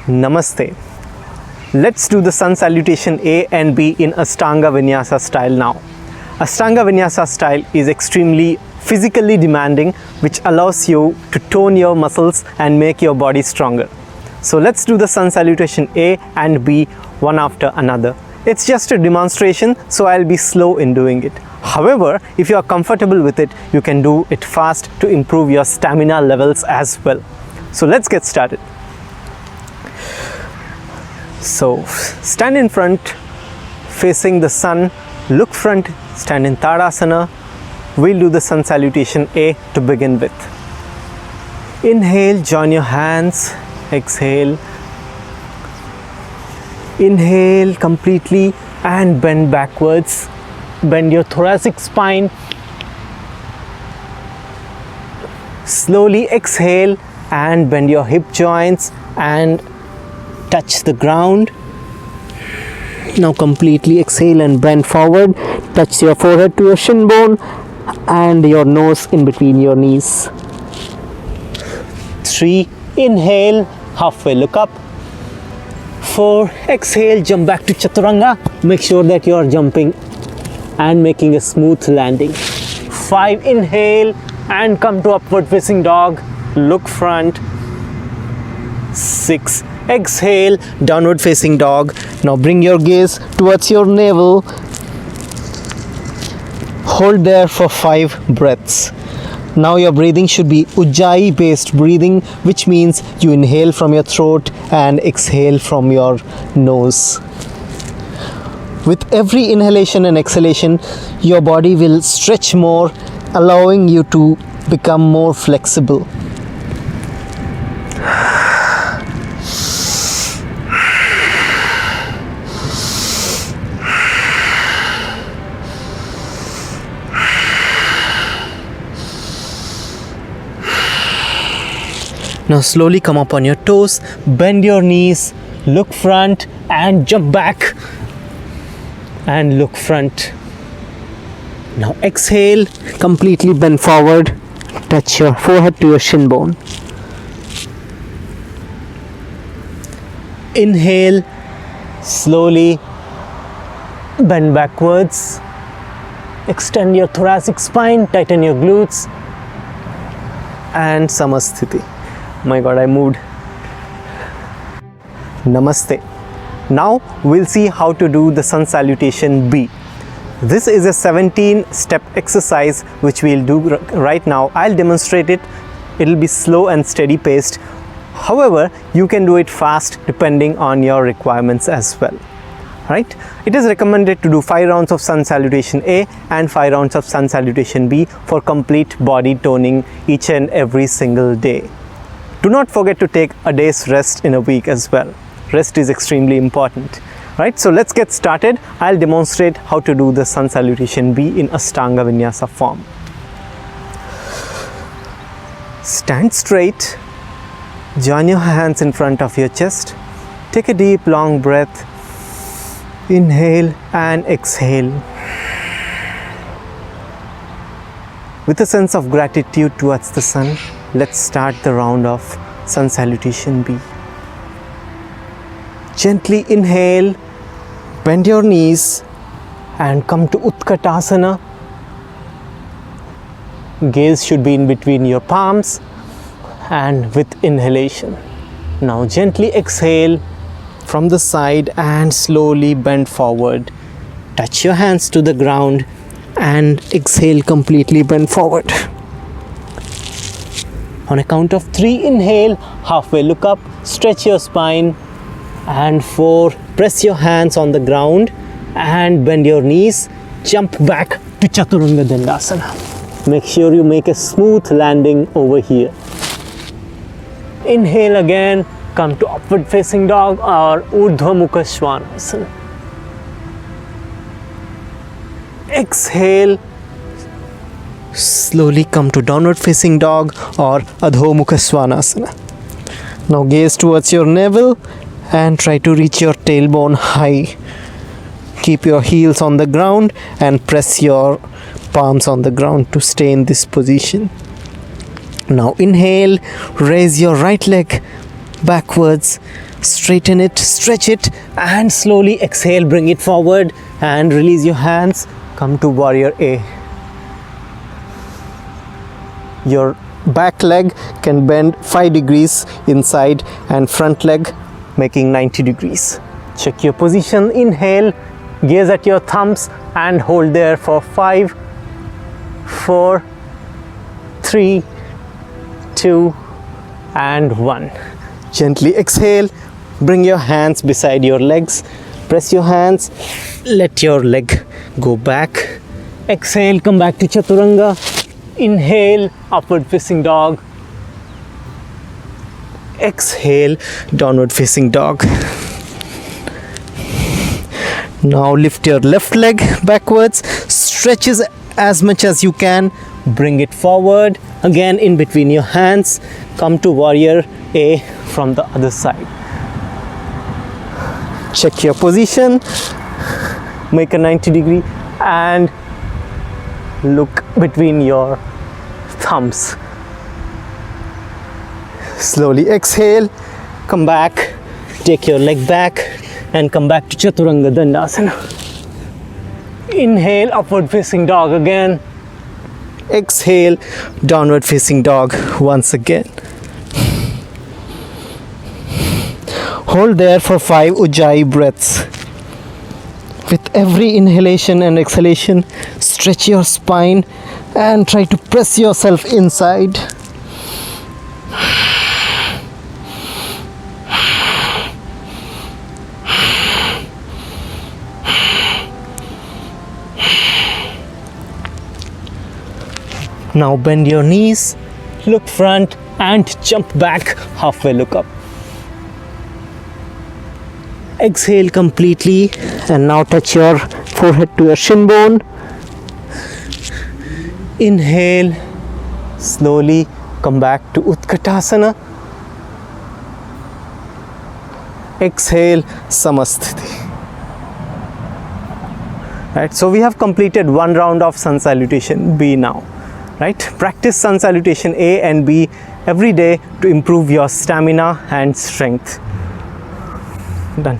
Namaste. Let's do the sun salutation A and B in Ashtanga Vinyasa style now. Ashtanga Vinyasa style is extremely physically demanding, which allows you to tone your muscles and make your body stronger. So let's do the sun salutation A and B one after another. It's just a demonstration, so I'll be slow in doing it. However, if you are comfortable with it, you can do it fast to improve your stamina levels as well. So let's get started. So stand in front facing the sun, look front, stand in Tadasana. We'll do the sun salutation A to begin with. Inhale, join your hands, exhale. Inhale completely and bend backwards. Bend your thoracic spine. Slowly exhale and bend your hip joints and touch the ground. Now completely exhale and bend forward. Touch your forehead to your shin bone and your nose in between your knees. 3. Inhale, halfway look up. 4. Exhale, jump back to Chaturanga. Make sure that you are jumping and making a smooth landing. 5. Inhale and come to upward facing dog. Look front. 6. Exhale, downward facing dog. Now bring your gaze towards your navel. Hold there for 5 breaths. Now your breathing should be Ujjayi based breathing, which means you inhale from your throat and exhale from your nose. With every inhalation and exhalation, your body will stretch more, allowing you to become more flexible. Now slowly come up on your toes, bend your knees, look front and jump back and look front. Now exhale, completely bend forward, touch your forehead to your shin bone. Inhale, slowly bend backwards, extend your thoracic spine, tighten your glutes and Samasthiti. My God, I moved. Namaste. Now we'll see how to do the sun salutation B. This is a 17-step exercise which we'll do right now. I'll demonstrate it. It'll be slow and steady paced. However, you can do it fast depending on your requirements as well. Right? It is recommended to do 5 rounds of sun salutation A and 5 rounds of sun salutation B for complete body toning each and every single day. Do not forget to take a day's rest in a week as well. Rest is extremely important. Right? So let's get started. I'll demonstrate how to do the sun salutation B in Ashtanga Vinyasa form. Stand straight. Join your hands in front of your chest. Take a deep long breath. Inhale and exhale. With a sense of gratitude towards the sun, let's start the round of sun salutation B. Gently inhale, bend your knees and come to Utkatasana. Gaze should be in between your palms and with inhalation. Now gently exhale from the side and slowly bend forward. Touch your hands to the ground and exhale, completely bend forward. On a count of 3, inhale, halfway look up, stretch your spine, and 4, press your hands on the ground and bend your knees, jump back to Chaturanga Dandasana. Make sure you make a smooth landing over here. Inhale again, come to upward facing dog or Urdhva Mukha Svanasana. Exhale, slowly come to downward facing dog or Adho Mukha Svanasana. Now gaze towards your navel and try to reach your tailbone high. Keep your heels on the ground and press your palms on the ground to stay in this position. Now inhale, raise your right leg backwards, straighten it, stretch it, and slowly exhale, bring it forward and release your hands. Come to warrior A. Your back leg can bend 5 degrees inside and front leg making 90 degrees. Check your position. Inhale, gaze at your thumbs and hold there for 5, 4, 3, 2 and 1. Gently exhale, bring your hands beside your legs, press your hands, let your leg go back. Exhale, come back to Chaturanga. Inhale, upward facing dog. Exhale, downward facing dog. Now lift your left leg backwards, stretch as much as you can, bring it forward. Again in between your hands, come to warrior A from the other side. Check your position, make a 90 degree and look between your thumbs. Slowly exhale, come back, take your leg back and come back to Chaturanga Dandasana. Inhale, upward facing dog again. Exhale, downward facing dog once again. Hold there for 5 Ujjayi breaths. With every inhalation and exhalation, stretch your spine and try to press yourself inside. Now bend your knees, look front and jump back, halfway look up. Exhale completely and now touch your forehead to your shin bone. Inhale, slowly come back to Utkatasana. Exhale, Samasthiti. Right, so we have completed one round of Sun Salutation B now. Right, practice Sun Salutation A and B every day to improve your stamina and strength. Done.